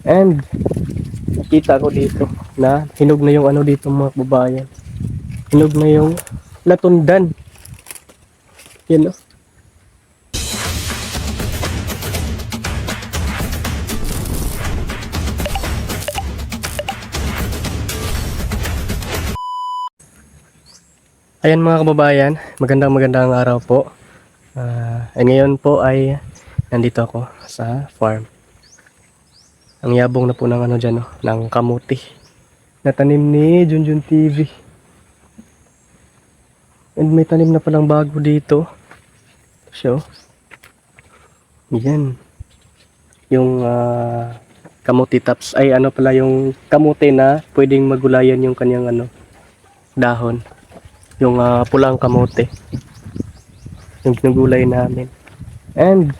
And nakita ko dito na hinog na yung ano dito mga kababayan. Hinog na yung latundan. Yan o. Ayan mga kababayan, magandang araw po. Ngayon po ay nandito ako sa farm. Ang yabong na po ng ano dyan, no, ng kamuti na tanim ni Junjun TV. And may tanim na palang bago dito. So, yan. Yung kamuti tops ay ano pala yung kamuti na pwedeng magulayan yung kanyang ano dahon. Yung pulang kamote yung ginugulay namin. And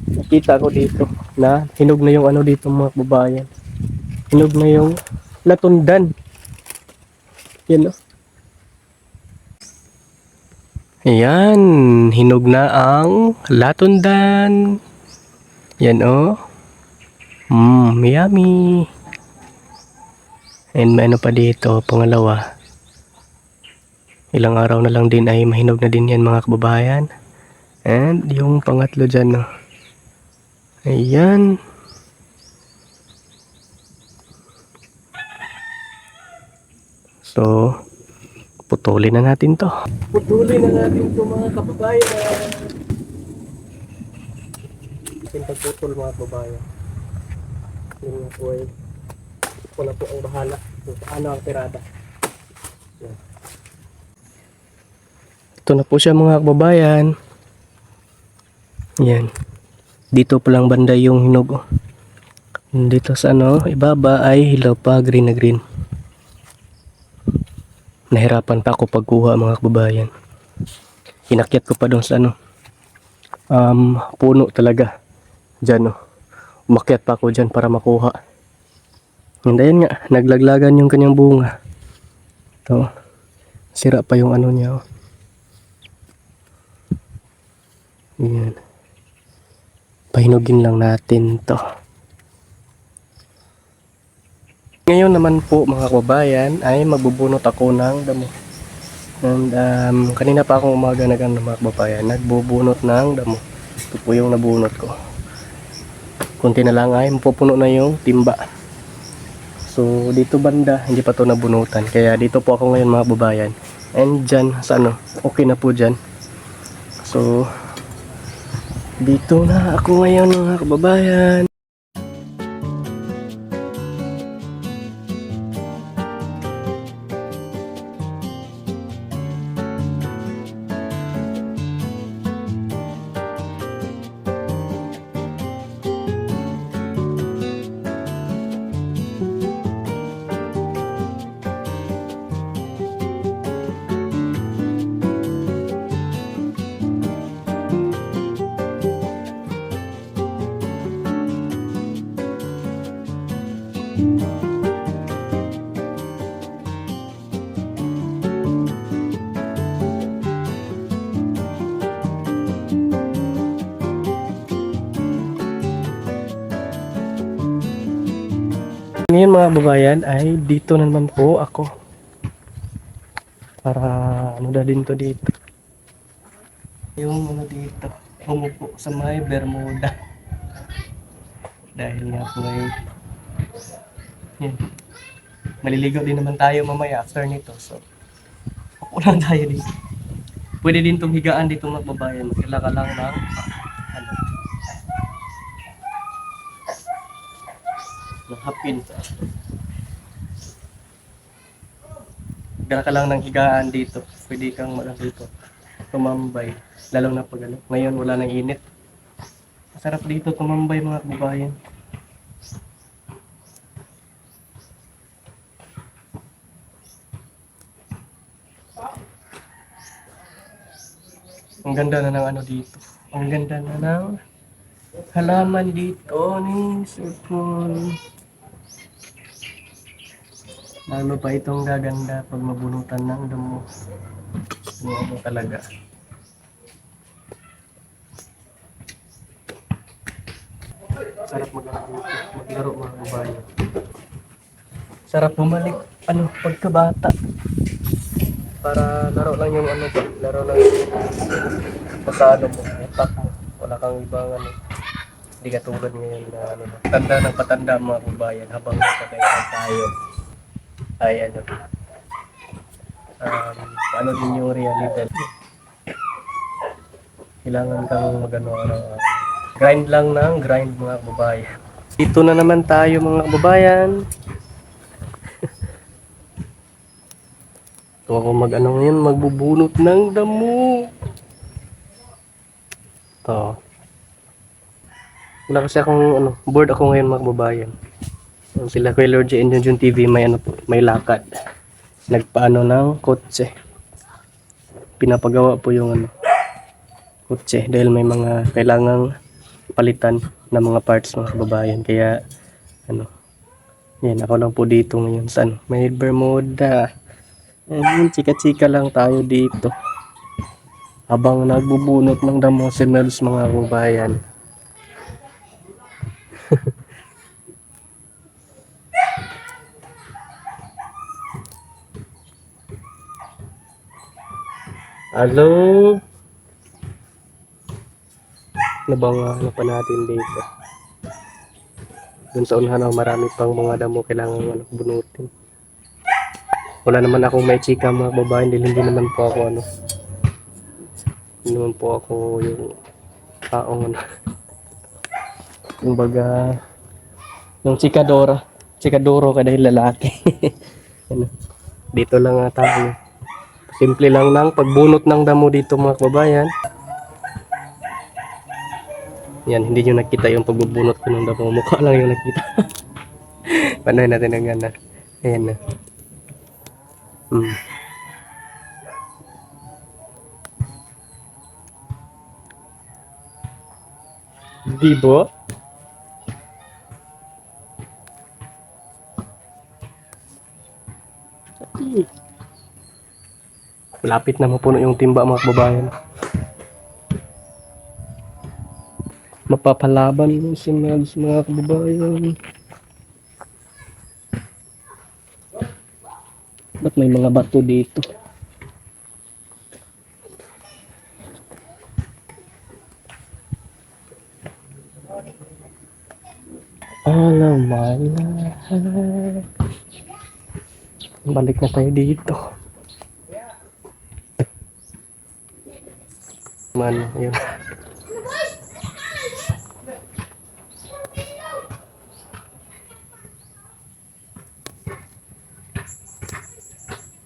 nakita ko dito na hinog na yung ano dito mga kababayan. Hinog na yung latundan. Yan o. Ayan, hinog na ang latundan. Yan o. Yummy. And may ano pa dito, pangalawa. Ilang araw na lang din ay mahinog na din yan mga kababayan. And yung pangatlo dyan, no. Ayan. So, putulin na natin to. Putulin na natin to mga kababayan. Yung pagputol mga kababayan. Yung nga po ay ako na po ang bahala kung paano ang tirada. Yan. Ito na po siya mga kababayan. Yan. Dito pa lang banda yung hinog. Dito sa ano, ibaba ay hilaw pa, green na green. Nahirapan pa ako pagkuha mga kababayan. Inakyat ko pa doon sa ano, puno talaga. Diyan, no. Umakyat pa ako dyan para makuha. And ayan nga, naglaglagan yung kanyang bunga. Ito. Sira pa yung ano niya. Oh. Ayan. Pahinugin lang natin to. Ngayon naman po mga kababayan ay magbubunot ako ng damo. And kanina pa akong umaga na ganun mga kababayan, nagbubunot ng damo. Ito po yung nabunot ko. Kunti na lang ay mapupuno na yung timba. So dito banda hindi pa to nabunutan. Kaya dito po ako ngayon mga kababayan. And dyan sa ano, okay na po dyan. So dito na ako ngayon mga kababayan. Ngayon mga kababayan ay dito na naman po ako para ano din to dito yung ano dito umupo sa may Bermuda dahil nga po ay yan, maliligaw din naman tayo mamaya after nito, so upo lang tayo dito. Pwede din itong higaan dito mga kababayan, magkila ka lang ng ano, ng hapin. Magkila ka lang ng higaan dito, pwede kang dito tumambay, lalo na pag ano, ngayon wala nang init. Masarap dito tumambay mga kababayan. Ang ganda na ng ano dito. Ang ganda na ng halaman dito ni Sir Paul. Lalo pa itong gaganda pag mabunutan ng damo. Ano talaga. Sarap maglaro mga kababayan. Sarap bumalik, pagkabata. Para laro lang yung laro lang yung pasado mo, utak mo. Wala kang ibang hindi ka tulad ngayon na tanda ng patanda mga kababayan habang nakakailan tayo ay paano din yung realidad. Kailangan kang grind lang ng grind mga kababayan. Dito na naman tayo mga kababayan. Ito ako ngayon, magbubunot ng damo. Ito. Wala kasi akong board ako ngayon mga kababayan. Sila Kuya Lord J and Junjun TV may lakad. Nagpaano ng kotse. Pinapagawa po yung kotse dahil may mga kailangang palitan na mga parts mga kababayan. Kaya yan ako lang po dito ngayon sa may Bermuda. Chika-chika lang tayo dito. Habang nagbubunot ng damo si Mels mga kababayan. Hello? Ano pa natin dito? Dun sa unahan marami pang mga damo kailangan bunutin. Wala naman akong may chika mga babae, hindi naman po ako hindi naman po ako yung taong yung baga yung chikadoro ka dahil lalaki. Dito lang tayo. Simple lang ng pagbunot ng damo dito mga kababayan. Yan, hindi nyo nakita yung pagbubunot ko ng damo. Mukha lang yung nakita. Panoy natin ang ayan na. Diba? Malapit na mapuno yung timba mga kababayan. Mapapalaban mo si Mels mga kababayan. Ba't may mga bato dito? Alam malahat. Balik na tayo dito. Yun.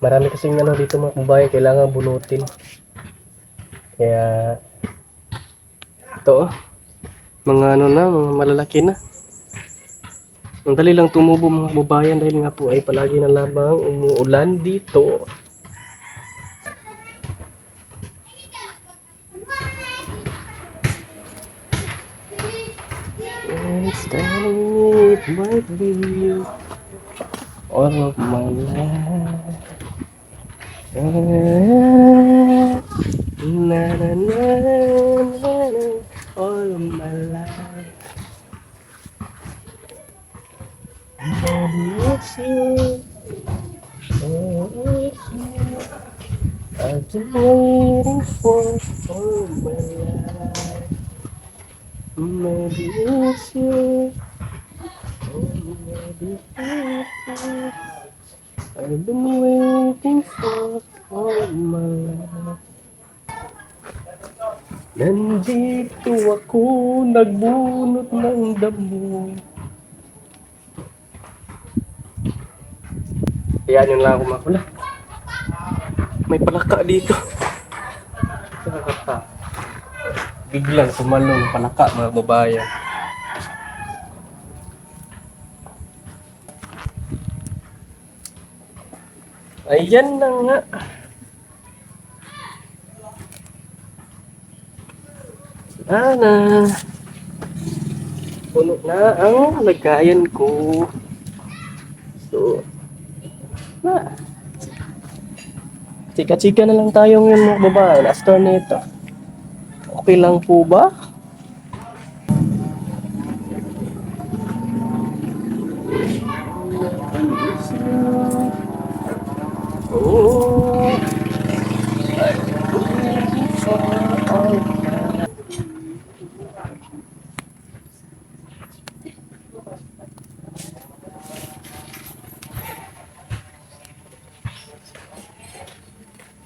Marami kasing dito mga kababayan kailangan bunutin. Kaya ito mga mga malalaki na. Ang dali lang tumubo mga kababayan dahil nga po ay palagi na lamang umuulan dito. It might be all of my life. Na na na na all of my life. I miss you. I've been waiting for all of my life. Maybe it's you. Maybe it's you. I've been waiting for all my life. Nandito ako, nagbunot ng damo. Kaya yun lang ako makula. May palaka dito. Biglang sumalong palaka mga babayan. Ayan na nga. Sana. Puno na ang lagayan ko. So, chika-chika na lang tayo ngayon mga babae. After nito. Okay lang po ba? you. Oh, for all.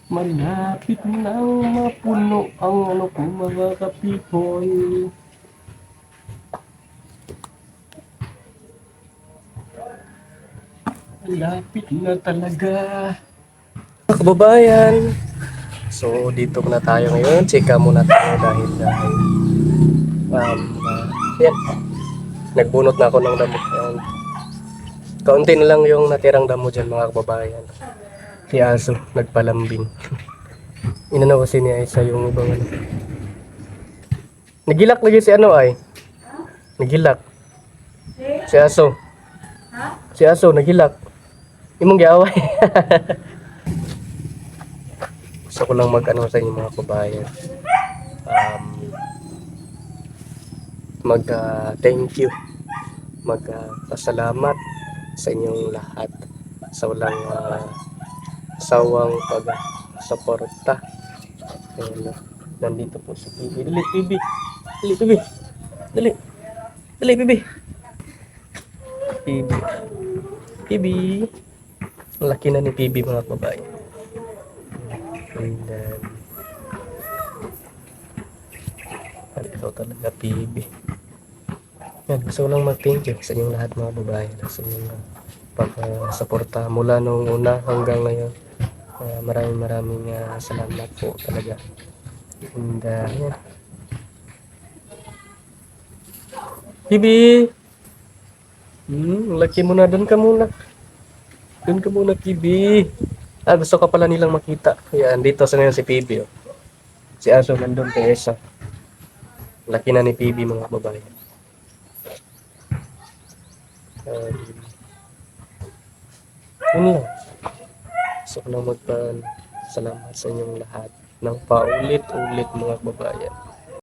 Malapit nang mapuno ang ano ko mga kapipoy. Malapit na talaga. Mga kababayan, so dito muna tayo ngayon. Chika muna tayo dahil yan, nagbunot na ako ng damo. Ayan. Kaunti na lang yung natirang damo dyan mga kababayan. Si Aso, nagpalambing. Inano kasi ni Aisa yung ibang ano. Nagilak lagi si ano ay. Nagilak. Si Aso. Si Aso, nagilak. Imong giaway. Gusto ko lang mag-ano sa inyo mga kababayan. Thank you. Pasalamat sa inyong lahat sa walang sawang pag-suporta. Ayun, nandito po si PB. Dali, PB. Dali, PB. Dali. Dali, PB. PB. PB. Ang laki na ni PB mga babae. And then, ikaw talaga PB. Yan, gusto ko lang mag-thank you sa inyong lahat mga babae sa inyong pag-suporta mula nung una hanggang ngayon. Maraming salamat po talaga. And yan. Kibi! Laki mo na. Doon ka muna. Doon ka muna, Kibi. Gusto ka pala nilang makita. Yan, dito sa ngayon si Pibi. Oh. Si Aso nandun kay Esa. Laki na ni Pibi mga babae. Yun lang. Gusto ko lang salamat sa inyong lahat ng paulit-ulit mga babayan.